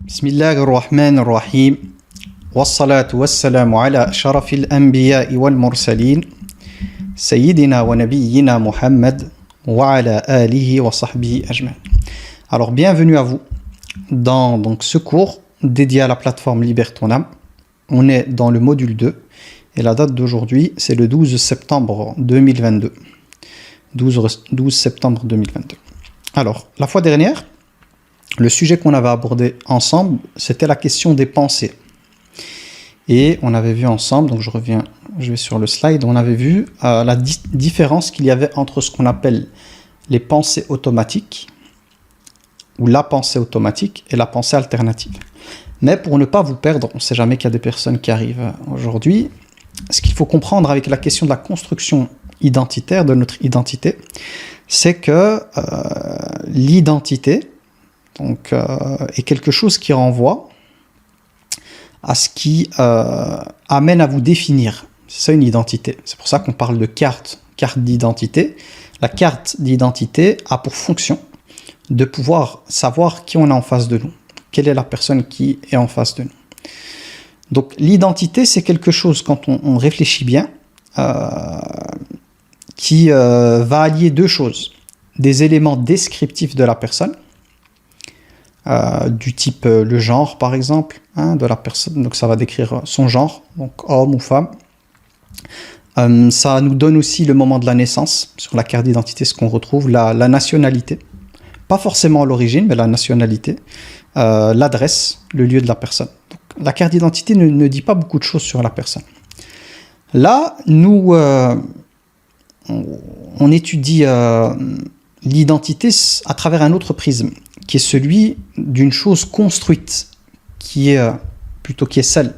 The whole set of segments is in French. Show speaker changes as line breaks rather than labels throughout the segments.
بسم الله الرحمن الرحيم والصلاة والسلام على أشرف الأنبياء والمرسلين سيدنا ونبينا Muhammad وعلى آله وصحبه أجمعين. Alors bienvenue à vous dans donc ce cours dédié à la plateforme Libère ton âme. On est dans le module 2 et la date d'aujourd'hui c'est le 12 septembre 2022. 12 septembre 2022. Alors la fois dernière, le sujet qu'on avait abordé ensemble, c'était la question des pensées. Et on avait vu ensemble, donc je vais sur le slide, on avait vu la différence qu'il y avait entre ce qu'on appelle les pensées automatiques, ou la pensée automatique, et la pensée alternative. Mais pour ne pas vous perdre, on ne sait jamais qu'il y a des personnes qui arrivent aujourd'hui, ce qu'il faut comprendre avec la question de la construction identitaire, de notre identité, c'est que l'identité, donc, est quelque chose qui renvoie à ce qui amène à vous définir. C'est ça une identité. C'est pour ça qu'on parle de carte d'identité. La carte d'identité a pour fonction de pouvoir savoir qui on a en face de nous. Quelle est la personne qui est en face de nous. Donc l'identité, c'est quelque chose, quand on réfléchit bien, qui va allier deux choses. Des éléments descriptifs de la personne, du type le genre par exemple, de la personne, donc ça va décrire son genre, donc homme ou femme. Ça nous donne aussi le moment de la naissance, sur la carte d'identité ce qu'on retrouve, la nationalité, pas forcément l'origine mais la nationalité, l'adresse, le lieu de la personne. Donc, la carte d'identité ne dit pas beaucoup de choses sur la personne. Là, nous on étudie l'identité à travers un autre prisme, qui est celui d'une chose construite, qui est celle,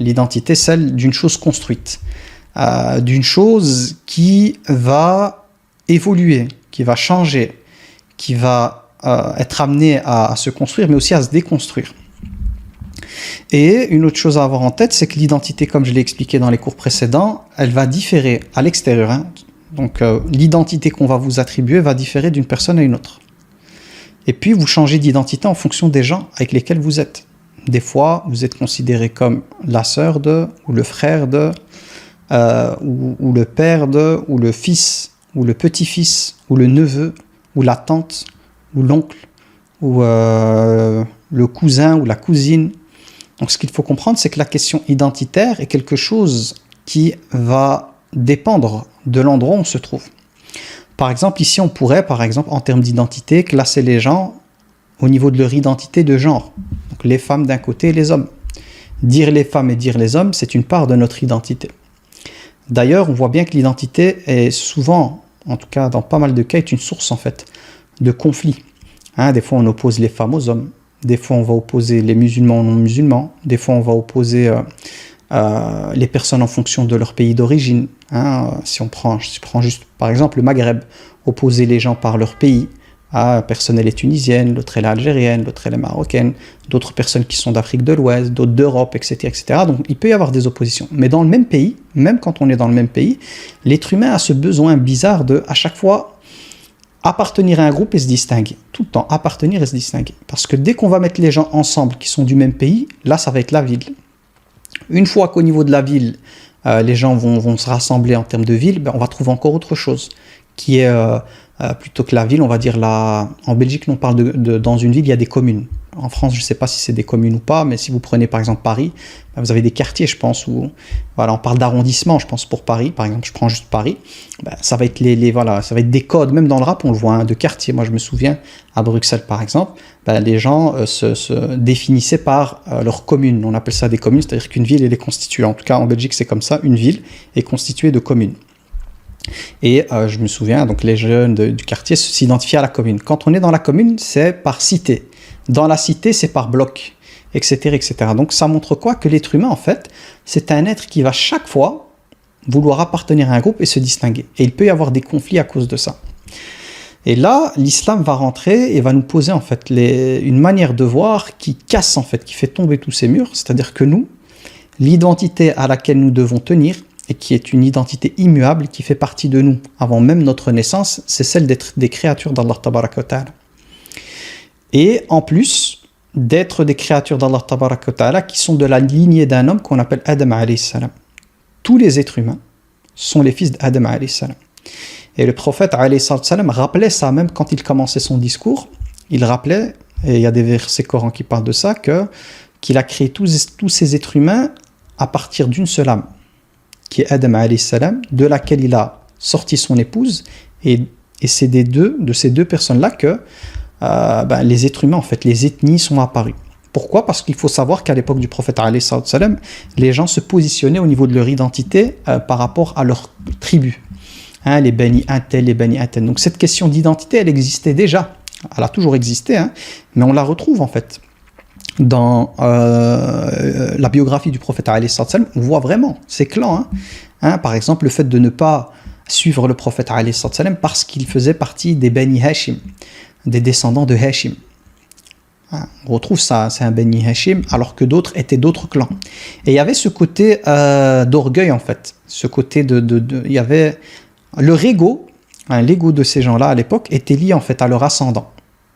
l'identité, celle d'une chose construite, d'une chose qui va évoluer, qui va changer, qui va être amenée à se construire, mais aussi à se déconstruire. Et une autre chose à avoir en tête, c'est que l'identité, comme je l'ai expliqué dans les cours précédents, elle va différer à l'extérieur. Donc l'identité qu'on va vous attribuer va différer d'une personne à une autre. Et puis vous changez d'identité en fonction des gens avec lesquels vous êtes. Des fois, vous êtes considéré comme la sœur de, ou le frère de, ou le père de, ou le fils, ou le petit-fils, ou le neveu, ou la tante, ou l'oncle, ou le cousin, ou la cousine. Donc ce qu'il faut comprendre, c'est que la question identitaire est quelque chose qui va dépendre de l'endroit où on se trouve. Par exemple, ici, on pourrait, en termes d'identité, classer les gens au niveau de leur identité de genre. Donc, les femmes d'un côté et les hommes. Dire les femmes et dire les hommes, c'est une part de notre identité. D'ailleurs, on voit bien que l'identité est souvent, en tout cas dans pas mal de cas, est une source en fait de conflits. Des fois, on oppose les femmes aux hommes. Des fois, on va opposer les musulmans aux non-musulmans. Des fois, on va opposer les personnes en fonction de leur pays d'origine. Si on prend juste par exemple le Maghreb, opposer les gens par leur pays. Personne elle est tunisienne, l'autre elle est algérienne, l'autre elle est marocaine, d'autres personnes qui sont d'Afrique de l'Ouest, d'autres d'Europe, etc., etc. Donc il peut y avoir des oppositions. Mais dans le même pays, même quand on est dans le même pays, l'être humain a ce besoin bizarre de, à chaque fois, appartenir à un groupe et se distinguer. Tout le temps, appartenir et se distinguer. Parce que dès qu'on va mettre les gens ensemble qui sont du même pays, là ça va être la ville. Une fois qu'au niveau de la ville, les gens vont se rassembler en termes de ville, on va trouver encore autre chose, qui est, plutôt que la ville, on va dire, en Belgique, on parle dans une ville, il y a des communes. En France, je ne sais pas si c'est des communes ou pas, mais si vous prenez par exemple Paris, vous avez des quartiers, je pense, où voilà, on parle d'arrondissement, je pense, pour Paris, par exemple, je prends juste Paris, ça va être ça va être des codes, même dans le rap, on le voit, de quartier. Moi, je me souviens, à Bruxelles, par exemple, les gens se définissaient par leur commune. On appelle ça des communes, c'est-à-dire qu'une ville, elle est constituée, en tout cas en Belgique, c'est comme ça, une ville est constituée de communes. Et je me souviens, donc les jeunes du quartier s'identifient à la commune. Quand on est dans la commune, c'est par cité. Dans la cité, c'est par bloc, etc., etc. Donc ça montre quoi? Que l'être humain, en fait, c'est un être qui va chaque fois vouloir appartenir à un groupe et se distinguer. Et il peut y avoir des conflits à cause de ça. Et là, l'islam va rentrer et va nous poser en fait une manière de voir qui casse en fait, qui fait tomber tous ces murs. C'est-à-dire que nous, l'identité à laquelle nous devons tenir, et qui est une identité immuable qui fait partie de nous avant même notre naissance, c'est celle d'être des créatures d'Allah Tabaraka wa Ta'ala. Et en plus, d'être des créatures d'Allah Tabaraka wa Ta'ala qui sont de la lignée d'un homme qu'on appelle Adam alayhi salam. Tous les êtres humains sont les fils d'Adam alayhi salam. Et le prophète alayhi salam rappelait ça même quand il commençait son discours. Il rappelait, et il y a des versets corans qui parlent de ça, qu'il a créé tous ces êtres humains à partir d'une seule âme, qui est Adam alayhi salam, de laquelle il a sorti son épouse, et c'est de ces deux personnes-là que les êtres humains, en fait, les ethnies sont apparues. Pourquoi ? Parce qu'il faut savoir qu'à l'époque du prophète alayhi salam, les gens se positionnaient au niveau de leur identité par rapport à leur tribu. Hein, les Bani Intel, les Bani Intel. Donc cette question d'identité, elle existait déjà. Elle a toujours existé, hein, mais on la retrouve en fait. Dans la biographie du prophète alayhi salam, on voit vraiment ces clans. Hein, par exemple, le fait de ne pas suivre le prophète alayhi salam parce qu'il faisait partie des Bani Hashim, des descendants de Hashim. On retrouve ça, c'est un Bani Hashim, alors que d'autres étaient d'autres clans. Et il y avait ce côté d'orgueil en fait. Ce côté il y avait leur ego, l'ego de ces gens-là à l'époque était lié en fait à leur ascendant.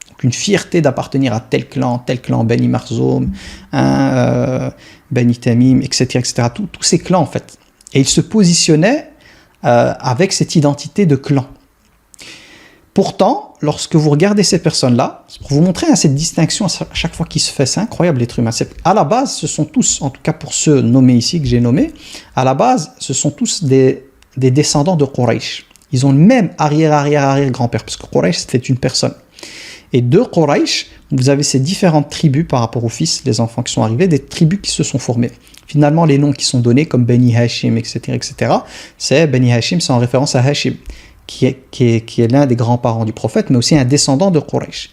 Donc une fierté d'appartenir à tel clan, Bani Marzoum, Bani Tamim, etc., etc. Tous ces clans en fait. Et ils se positionnaient avec cette identité de clan. Pourtant, lorsque vous regardez ces personnes-là, pour vous montrer cette distinction à chaque fois qu'il se fait, c'est incroyable l'être humain. À la base, ce sont tous, en tout cas pour ceux nommés ici, que j'ai nommés, à la base, ce sont tous des descendants de Quraysh. Ils ont le même arrière-grand-père, parce que Quraysh, c'était une personne. Et de Quraysh, vous avez ces différentes tribus par rapport aux fils, les enfants qui sont arrivés, des tribus qui se sont formées. Finalement, les noms qui sont donnés, comme Bani Hashim, etc., c'est Bani Hashim, c'est en référence à Hashim, qui est l'un des grands-parents du prophète, mais aussi un descendant de Quraysh.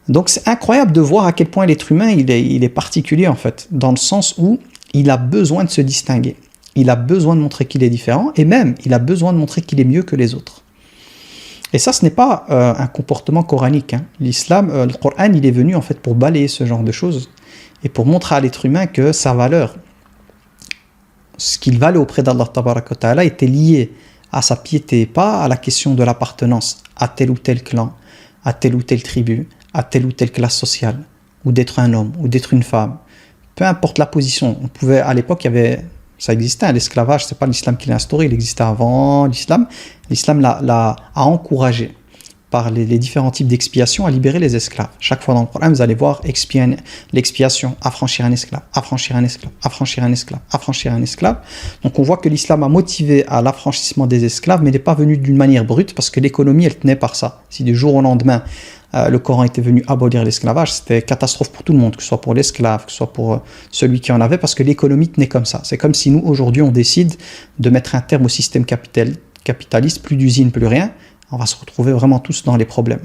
Donc c'est incroyable de voir à quel point l'être humain il est particulier en fait, dans le sens où il a besoin de se distinguer, il a besoin de montrer qu'il est différent, et même il a besoin de montrer qu'il est mieux que les autres. Et ça, ce n'est pas un comportement coranique. Hein. L'islam, le Coran, il est venu en fait pour balayer ce genre de choses et pour montrer à l'être humain que sa valeur, ce qu'il valait auprès d'Allah Tabaraka wa Ta'ala, était lié à sa piété, pas à la question de l'appartenance à tel ou tel clan, à telle ou telle tribu, à telle ou telle classe sociale, ou d'être un homme, ou d'être une femme. Peu importe la position. On pouvait, à l'époque, ça existait, l'esclavage, c'est pas l'islam qui l'a instauré, il existait avant l'islam. L'islam a encouragé par les différents types d'expiation à libérer les esclaves. Chaque fois dans le Coran, vous allez voir l'expiation, affranchir un esclave, affranchir un esclave, affranchir un esclave, affranchir un esclave. Donc on voit que l'islam a motivé à l'affranchissement des esclaves, mais n'est pas venu d'une manière brute, parce que l'économie, elle tenait par ça. Si du jour au lendemain, le Coran était venu abolir l'esclavage, c'était catastrophe pour tout le monde, que ce soit pour l'esclave, que ce soit pour celui qui en avait, parce que l'économie tenait comme ça. C'est comme si nous, aujourd'hui, on décide de mettre un terme au système capitaliste, plus d'usines, plus rien. On va se retrouver vraiment tous dans les problèmes.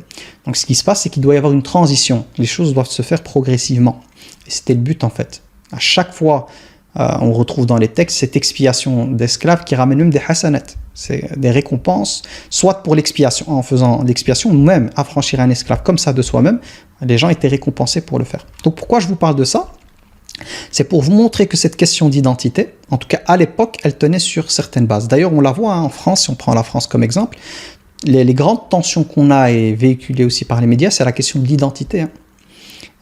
Donc ce qui se passe, c'est qu'il doit y avoir une transition. Les choses doivent se faire progressivement. Et c'était le but en fait. À chaque fois, on retrouve dans les textes cette expiation d'esclaves qui ramène même des hasanat. C'est des récompenses, soit pour l'expiation, en faisant l'expiation, ou même affranchir un esclave comme ça de soi-même, les gens étaient récompensés pour le faire. Donc pourquoi je vous parle de ça ? C'est pour vous montrer que cette question d'identité, en tout cas à l'époque, elle tenait sur certaines bases. D'ailleurs, on la voit en France, si on prend la France comme exemple, les grandes tensions qu'on a et véhiculées aussi par les médias, c'est la question de l'identité.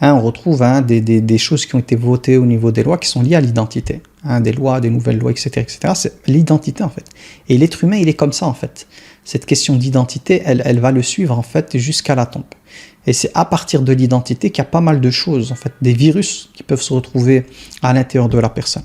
On retrouve des choses qui ont été votées au niveau des lois qui sont liées à l'identité. Des lois, des nouvelles lois, etc. C'est l'identité en fait. Et l'être humain, il est comme ça en fait. Cette question d'identité, elle va le suivre en fait jusqu'à la tombe. Et c'est à partir de l'identité qu'il y a pas mal de choses, en fait, des virus qui peuvent se retrouver à l'intérieur de la personne.